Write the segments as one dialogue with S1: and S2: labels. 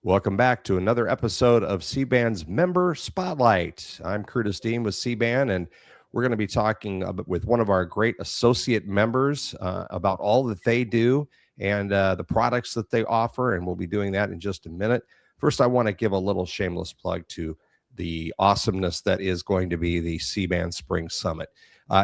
S1: Welcome back to another episode of CBAN's Member Spotlight. I'm Curtis Dean with CBAN, and we're going to be talking with one of our great associate members about all that they do and the products that they offer, and we'll be doing that in just a minute. First, I want to give a little shameless plug to the awesomeness that is going to be the CBAN Spring Summit.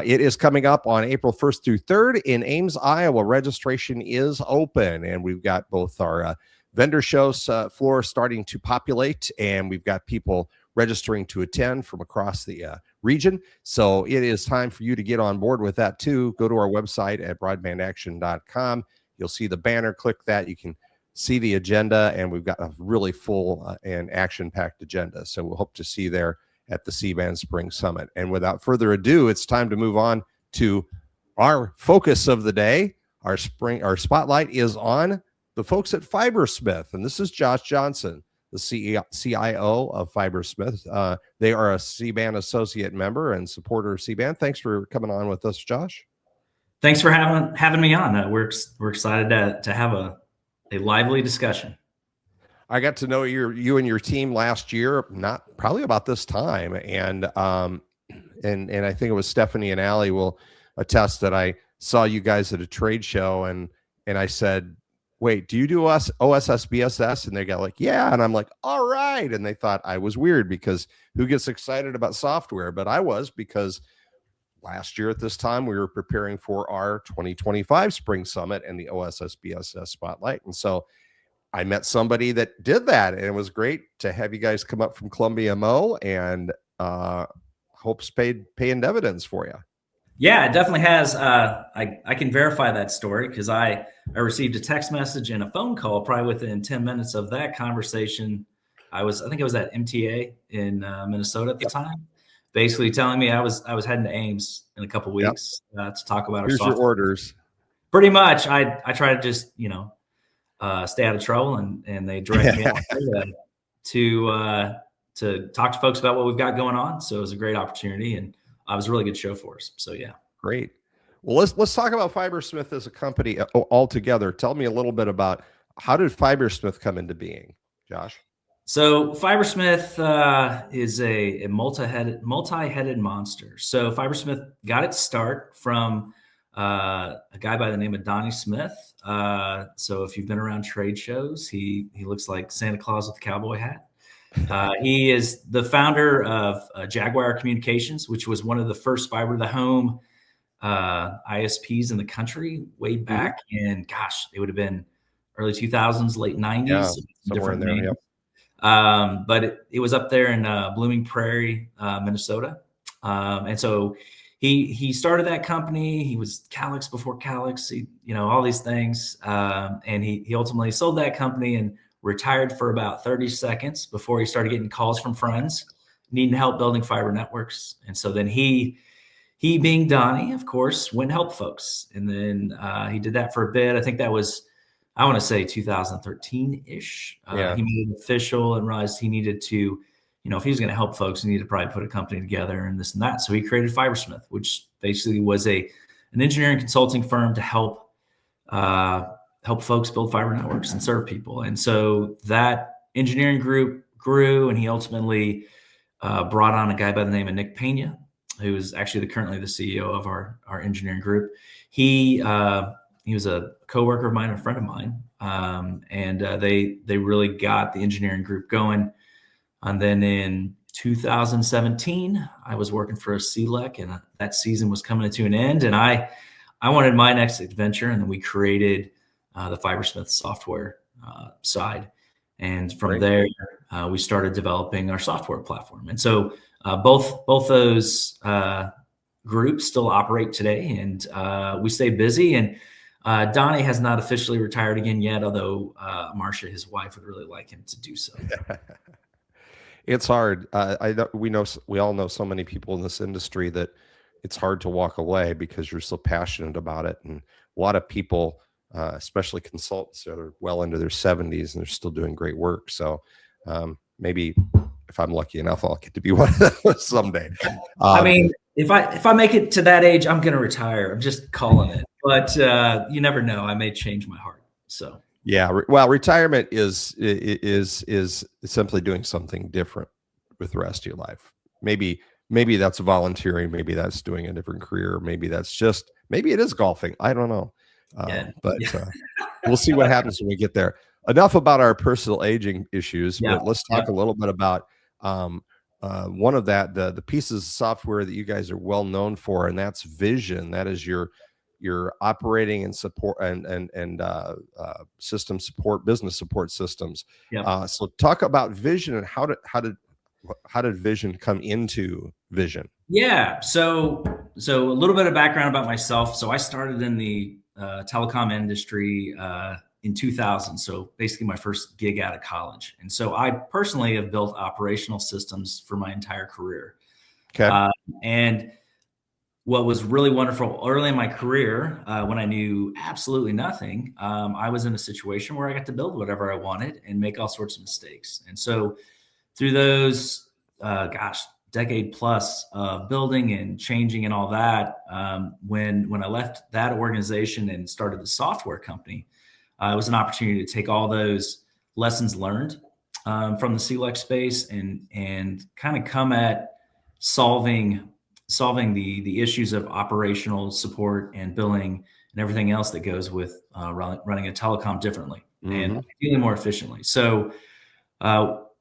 S1: It is coming up on April 1st through 3rd in Ames, Iowa. Registration is open, and we've got both our vendor shows floor starting to populate, and we've got people registering to attend from across the region. So it is time for you to get on board with that too. Go to our website at broadbandaction.com. You'll see the banner. Click that. You can see the agenda, and we've got a really full and action-packed agenda. So we'll hope to see you there at the CBAN Spring Summit. And without further ado, it's time to move on to our focus of the day. Our spotlight is on the folks at Fibersmith, and this is Josh Johnson, the CIO of Fibersmith. They are a CBAN Associate Member and supporter of CBAN. Thanks for coming on with us, Josh.
S2: Thanks for having me on. We're excited to have a lively discussion.
S1: I got to know you and your team last year, not probably about this time, and I think it was Stephanie and Allie will attest that I saw you guys at a trade show, and I said, wait, do you do OSS/BSS? And they got like, yeah. And I'm like, all right. And they thought I was weird because who gets excited about software? But I was, because last year at this time, we were preparing for our 2025 Spring Summit and the OSS/BSS Spotlight. And so I met somebody that did that. And it was great to have you guys come up from Columbia Mo, and hopes paying dividends for you.
S2: Yeah, it definitely has. I can verify that story because I received a text message and a phone call probably within 10 minutes of that conversation. I think I was at MTA in Minnesota at the time, basically telling me I was heading to Ames in a couple of weeks to talk about
S1: Here's
S2: our software.
S1: Your orders.
S2: Pretty much. I try to just stay out of trouble, and they direct me out to talk to folks about what we've got going on. So it was a great opportunity, and it was a really good show for us. So yeah.
S1: Great. Well, let's talk about Fibersmith as a company altogether. Tell me a little bit about how did Fibersmith come into being, Josh?
S2: So Fibersmith is a multi-headed monster. So Fibersmith got its start from a guy by the name of Donnie Smith. So if you've been around trade shows, he looks like Santa Claus with a cowboy hat. He is the founder of Jaguar Communications, which was one of the first fiber to the home ISPs in the country way back in, gosh, it would have been early 2000s, late 90s.
S1: Yeah, somewhere in there. Yep.
S2: But it was up there in Blooming Prairie, Minnesota. And so he started that company. He was Calix before Calix, all these things. And he ultimately sold that company and retired for about 30 seconds before he started getting calls from friends needing help building fiber networks. And so then he being Donnie, of course, went and helped folks. And then he did that for a bit. I think that was, I want to say 2013-ish. He made it official and realized he needed to, if he was going to help folks, he needed to probably put a company together and this and that. So he created Fibersmith, which basically was an engineering consulting firm to help folks build fiber networks and serve people. And so that engineering group grew, and he ultimately brought on a guy by the name of Nick Pena, who is actually currently the CEO of our engineering group. He was a coworker of mine, a friend of mine, and they really got the engineering group going. And then in 2017, I was working for a CLEC, and that season was coming to an end, and I wanted my next adventure, and then we created the Fibersmith software side. And from there, we started developing our software platform. And so both those groups still operate today, and we stay busy. And Donnie has not officially retired again yet, although Marcia, his wife, would really like him to do so.
S1: It's hard. We all know so many people in this industry that it's hard to walk away because you're so passionate about it. And a lot of people, especially consultants, that are well into their 70s and they're still doing great work. So maybe if I'm lucky enough, I'll get to be one of those someday.
S2: I mean, if I make it to that age, I'm going to retire. I'm just calling it. But you never know. I may change my heart. So
S1: Yeah. Well, retirement is simply doing something different with the rest of your life. Maybe that's volunteering. Maybe that's doing a different career. Maybe it is golfing. I don't know.
S2: Yeah.
S1: But
S2: Yeah.
S1: we'll see what happens when we get there. Enough about our personal aging issues,
S2: Yeah.
S1: but let's talk a little bit about um, one of the pieces of software that you guys are well known for, and that's Vision. That is your operating and support and system support, business support systems.
S2: Yeah.
S1: So talk about Vision and how did Vision come into Vision?
S2: Yeah. So a little bit of background about myself. So I started in the telecom industry in 2000. So basically my first gig out of college. And so I personally have built operational systems for my entire career.
S1: Okay.
S2: And what was really wonderful early in my career, when I knew absolutely nothing, I was in a situation where I got to build whatever I wanted and make all sorts of mistakes. And so through those, decade plus of building and changing and all that, when I left that organization and started the software company, it was an opportunity to take all those lessons learned from the CLEC space and kind of come at solving the issues of operational support and billing and everything else that goes with running a telecom differently and ideally more efficiently. So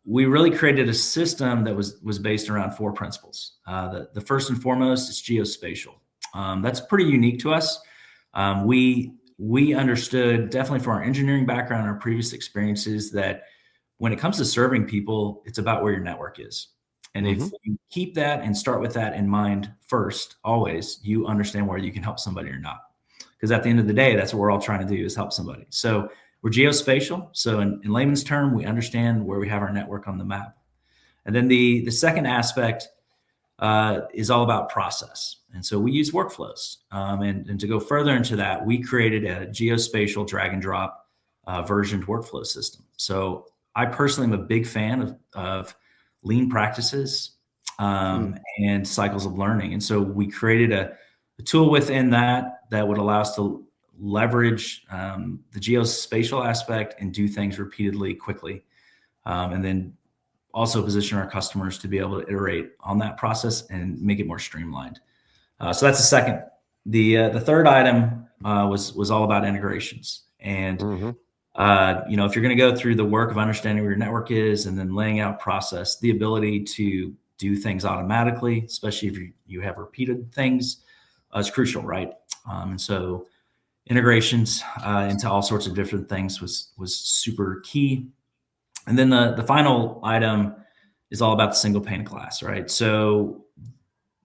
S2: we really created a system that was based around four principles. The first and foremost is geospatial. That's pretty unique to us. We understood definitely from our engineering background and our previous experiences that when it comes to serving people, it's about where your network is. And if you keep that and start with that in mind first, always, you understand where you can help somebody or not. Because at the end of the day, that's what we're all trying to do is help somebody. So we're geospatial. So in layman's term, we understand where we have our network on the map. And then the second aspect is all about process. And so we use workflows. And to go further into that, we created a geospatial drag and drop versioned workflow system. So I personally am a big fan of lean practices and cycles of learning. And so we created a tool within that would allow us to leverage the geospatial aspect and do things repeatedly, quickly, and then also position our customers to be able to iterate on that process and make it more streamlined. So that's the second. The third item was all about integrations. And if you're going to go through the work of understanding where your network is and then laying out process, the ability to do things automatically, especially if you have repeated things, is crucial, right? And so integrations into all sorts of different things was super key. And then the final item is all about the single pane of glass, right? So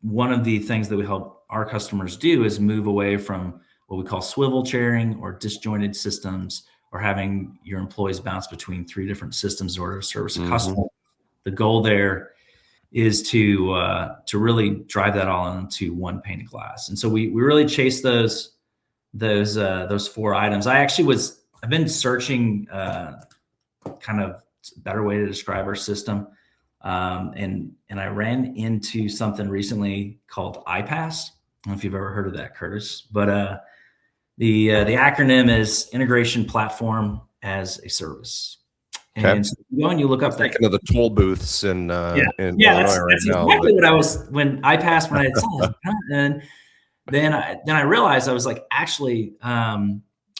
S2: one of the things that we help our customers do is move away from what we call swivel chairing or disjointed systems, or having your employees bounce between three different systems in order to service a customer. The goal there is to really drive that all into one pane of glass. And so we really chase those four items. I've been searching kind of a better way to describe our system. And I ran into something recently called IPAS. I don't know if you've ever heard of that, Curtis, but the acronym is Integration Platform as a Service.
S1: Okay.
S2: And so you go and you look up
S1: thinking of the toll booths in Illinois
S2: that's
S1: right now.
S2: Exactly what I was when IPAS when I saw it. And then I realized I was like, actually,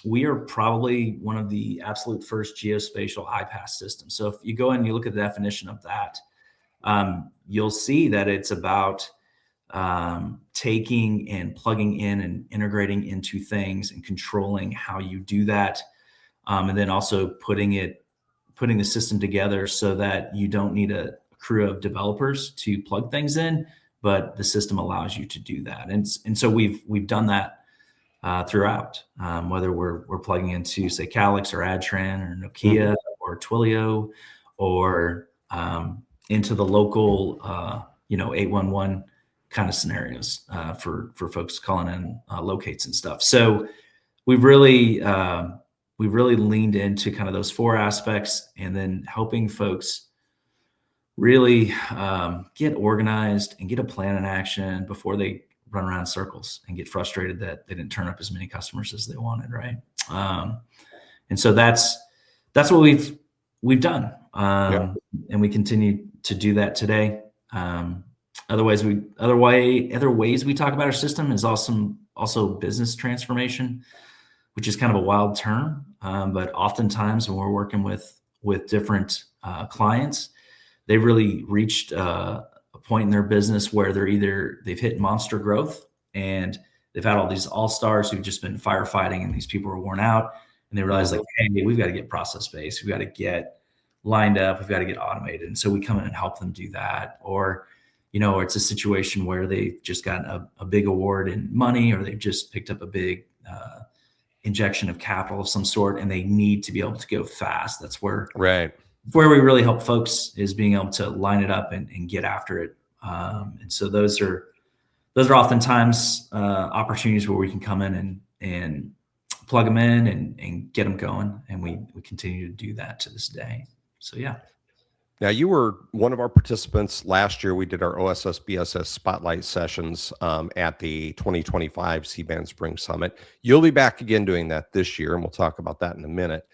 S2: we are probably one of the absolute first geospatial iPaaS systems. So if you go and you look at the definition of that, you'll see that it's about taking and plugging in and integrating into things and controlling how you do that, and then also putting the system together so that you don't need a crew of developers to plug things in, but the system allows you to do that. And so we've done that throughout, whether we're plugging into, say, Calix or Adtran or Nokia or Twilio, or into the local 811 kind of scenarios for folks calling in locates and stuff. So we've really leaned into kind of those four aspects, and then helping folks really get organized and get a plan in action before they run around in circles and get frustrated that they didn't turn up as many customers as they wanted, right? And so that's what we've done.
S1: Yeah.
S2: And we continue to do that today. Other ways we talk about our system is also business transformation, which is kind of a wild term. But oftentimes when we're working with different clients, they've really reached a point in their business where they've hit monster growth and they've had all these all-stars who've just been firefighting, and these people are worn out, and they realize like, hey, we've got to get process-based. We've got to get lined up. We've got to get automated. And so we come in and help them do that. Or, it's a situation where they've just gotten a big award in money, or they've just picked up a big injection of capital of some sort, and they need to be able to go fast. That's where we really help folks, is being able to line it up and get after it. And so those are oftentimes opportunities where we can come in and plug them in and get them going. And we continue to do that to this day. So, yeah.
S1: Now, you were one of our participants last year. We did our OSS BSS Spotlight sessions at the 2025 CBAN Spring Summit. You'll be back again doing that this year, and we'll talk about that in a minute.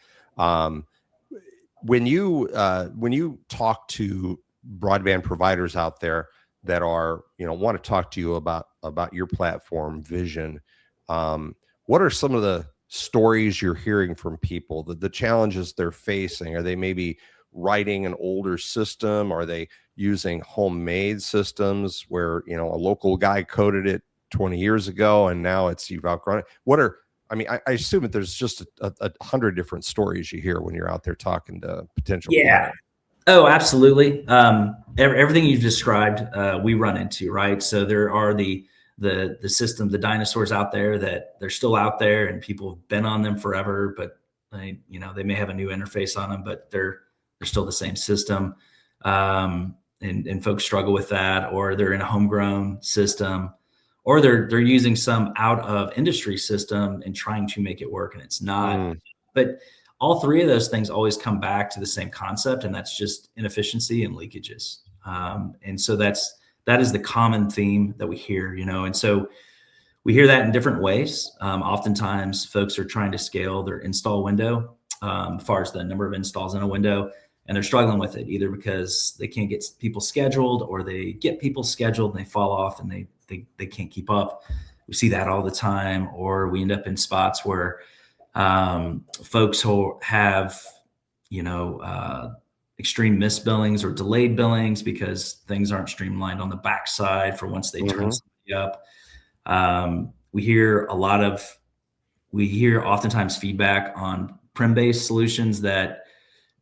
S1: When you talk to broadband providers out there that are, want to talk to you about your platform vision, what are some of the stories you're hearing from people, the challenges they're facing? Are they maybe writing an older system? Are they using homemade systems where, a local guy coded it 20 years ago and now you've outgrown it? I assume that there's just a 100 different stories you hear when you're out there talking to potential clients.
S2: Oh, absolutely. Everything you've described, we run into, right? So there are the system, the dinosaurs out there that they're still out there and people have been on them forever, but they may have a new interface on them, but they're still the same system. And folks struggle with that, or they're in a homegrown system, or they're using some out of industry system and trying to make it work, and it's not. But all three of those things always come back to the same concept, and that's just inefficiency and leakages. And so that is the common theme that we hear, and so we hear that in different ways. Oftentimes folks are trying to scale their install window, as far as the number of installs in a window, and they're struggling with it either because they can't get people scheduled, or they get people scheduled and they fall off and they can't keep up. We see that all the time. Or we end up in spots where folks who have, extreme missed billings or delayed billings because things aren't streamlined on the backside for once they turn somebody up. We hear oftentimes feedback on prem-based solutions that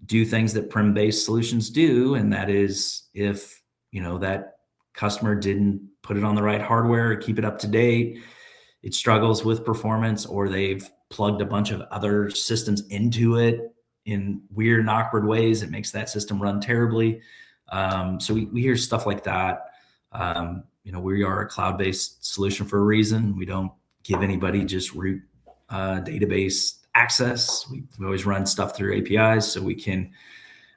S2: do things that prem-based solutions do. And that is, if, that customer didn't put it on the right hardware or keep it up to date, it struggles with performance, or they've plugged a bunch of other systems into it in weird and awkward ways. It makes that system run terribly. So we hear stuff like that. We are a cloud-based solution for a reason. We don't give anybody just root database access. We always run stuff through APIs, so we can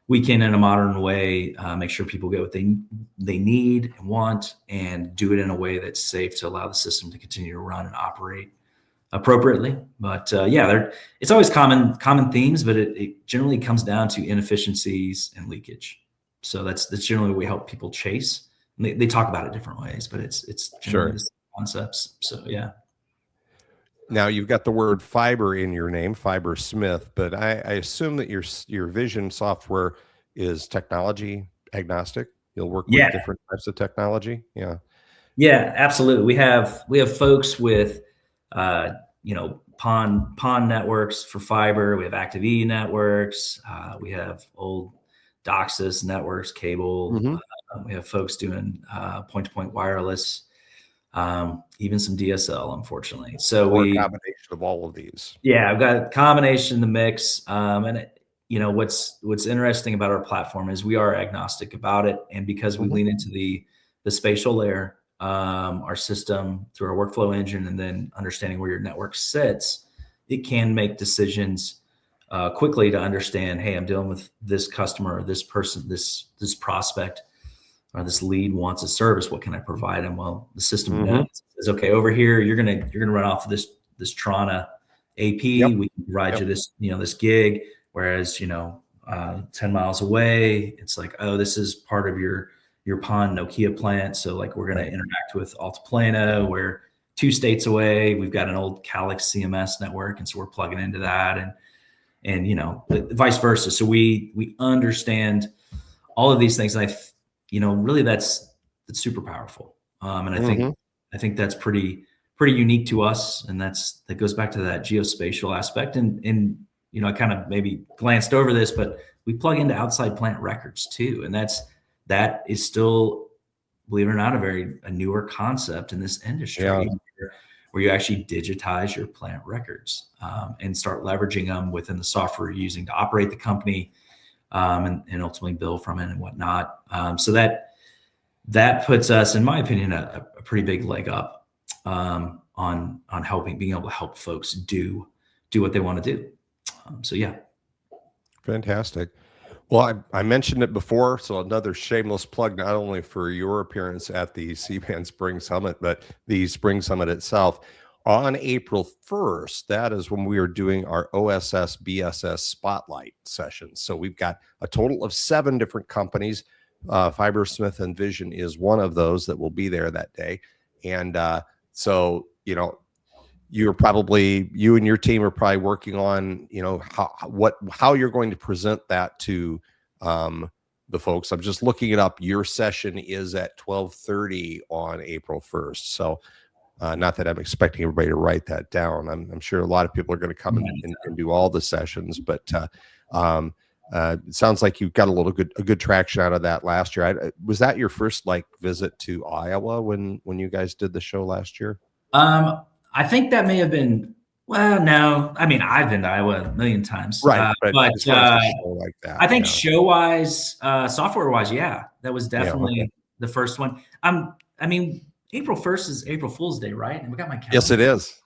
S2: in a modern way make sure people get what they need and want, and do it in a way that's safe to allow the system to continue to run and operate appropriately. But it's always common themes, but it generally comes down to inefficiencies and leakage. So that's generally what we help people chase. And they talk about it different ways, but it's generally the same concepts. So yeah.
S1: Now you've got the word fiber in your name, Fibersmith, but I assume that your vision software is technology agnostic. You'll work with different types of technology. Yeah.
S2: Yeah, absolutely. We have folks with, PON networks for fiber. We have Active E networks. We have old DOCSIS networks, cable. We have folks doing point-to-point wireless. Even some DSL, unfortunately. So
S1: a combination of all of these.
S2: Yeah, I've got a combination in the mix. And what's interesting about our platform is we are agnostic about it. And because we lean into the spatial layer, our system through our workflow engine, and then understanding where your network sits, it can make decisions quickly to understand, hey, I'm dealing with this customer or this person, this prospect, or this lead wants a service. What can I provide them? Well, the system knows, says, okay, over here, you're gonna run off of this Trana AP, we can provide you this, this gig. Whereas, 10 miles away, it's like, oh, this is part of your pond Nokia plant. So like, we're going to interact with Altiplano. We're 2 states away. We've got an old Calix CMS network. And so we're plugging into that and vice versa. So we understand all of these things. And really that's super powerful. And I think that's pretty unique to us. And that goes back to that geospatial aspect. And I kind of maybe glanced over this, but we plug into outside plant records too. And that is still, believe it or not, a newer concept in this industry, where you actually digitize your plant records and start leveraging them within the software you're using to operate the company and ultimately bill from it and whatnot. So that puts us, in my opinion, a pretty big leg up on being able to help folks do what they want to do. So yeah.
S1: Fantastic. Well, I mentioned it before, so another shameless plug, not only for your appearance at the CBAN Spring Summit, but the Spring Summit itself. On April 1st, that is when we are doing our OSS BSS Spotlight sessions. So we've got a total of 7 different companies. Fibersmith and Vision is one of those that will be there that day. And so, you and your team are probably working on, how you're going to present that to the folks. I'm just looking it up. Your session is at 12:30 on April 1st. So not that I'm expecting everybody to write that down. I'm sure a lot of people are going to come and do all the sessions, but it sounds like you've got a good traction out of that last year. Was that your first visit to Iowa when you guys did the show last year?
S2: I think that may have been, well, no, I mean, I've been to Iowa a million times,
S1: right?
S2: But
S1: like that,
S2: I think show wise, software wise, yeah, that was definitely the first one. I mean, April 1st is April Fool's Day, right? And we got my calendar.
S1: Yes, it is.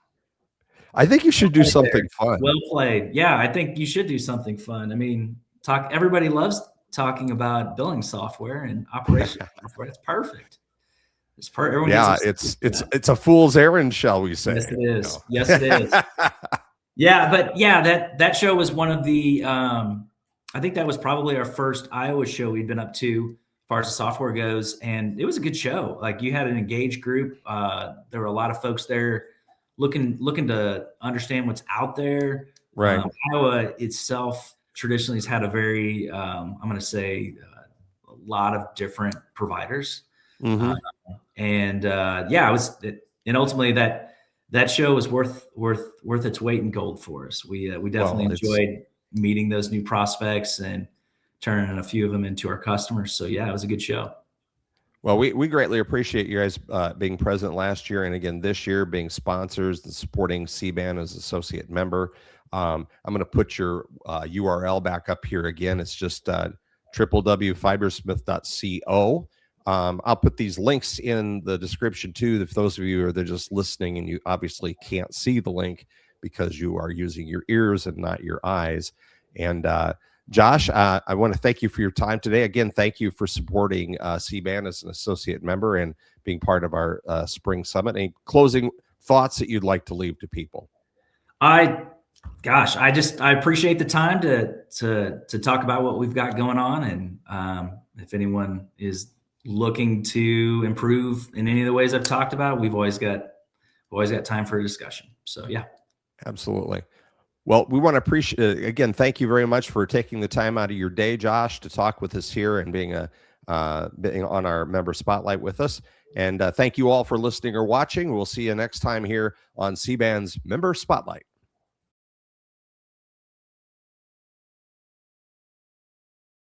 S1: I think you should do something fun.
S2: Well played. Yeah, I think you should do something fun. I mean, everybody loves talking about billing software and operation software. It's perfect. It's perfect.
S1: Yeah, it's a fool's errand, shall we say?
S2: Yes, it is. Yes, it is. Yeah, but yeah, that show was one of the. I think that was probably our first Iowa show we'd been up to, as far as the software goes, and it was a good show. Like, you had an engaged group. There were a lot of folks there looking to understand what's out there.
S1: Right.
S2: Iowa itself traditionally has had a very, I'm going to say, a lot of different providers. And and ultimately that show was worth its weight in gold for us. We definitely enjoyed meeting those new prospects and turning a few of them into our customers. So yeah, it was a good show.
S1: Well, we greatly appreciate you guys being present last year and again this year, being sponsors and supporting CBAN as associate member. I'm going to put your URL back up here again. It's just www.fibersmith.co. I'll put these links in the description too. If those of you are just listening and you obviously can't see the link because you are using your ears and not your eyes. And Josh, I want to thank you for your time today. Again, thank you for supporting CBAN as an associate member and being part of our Spring Summit. Any closing thoughts that you'd like to leave to people?
S2: I appreciate the time to talk about what we've got going on. And if anyone is looking to improve in any of the ways I've talked about, we've always got time for a discussion. So yeah.
S1: Absolutely. Well, we want to appreciate, again, thank you very much for taking the time out of your day, Josh, to talk with us here and being on our member spotlight with us. And thank you all for listening or watching. We'll see you next time here on CBAN's Member Spotlight.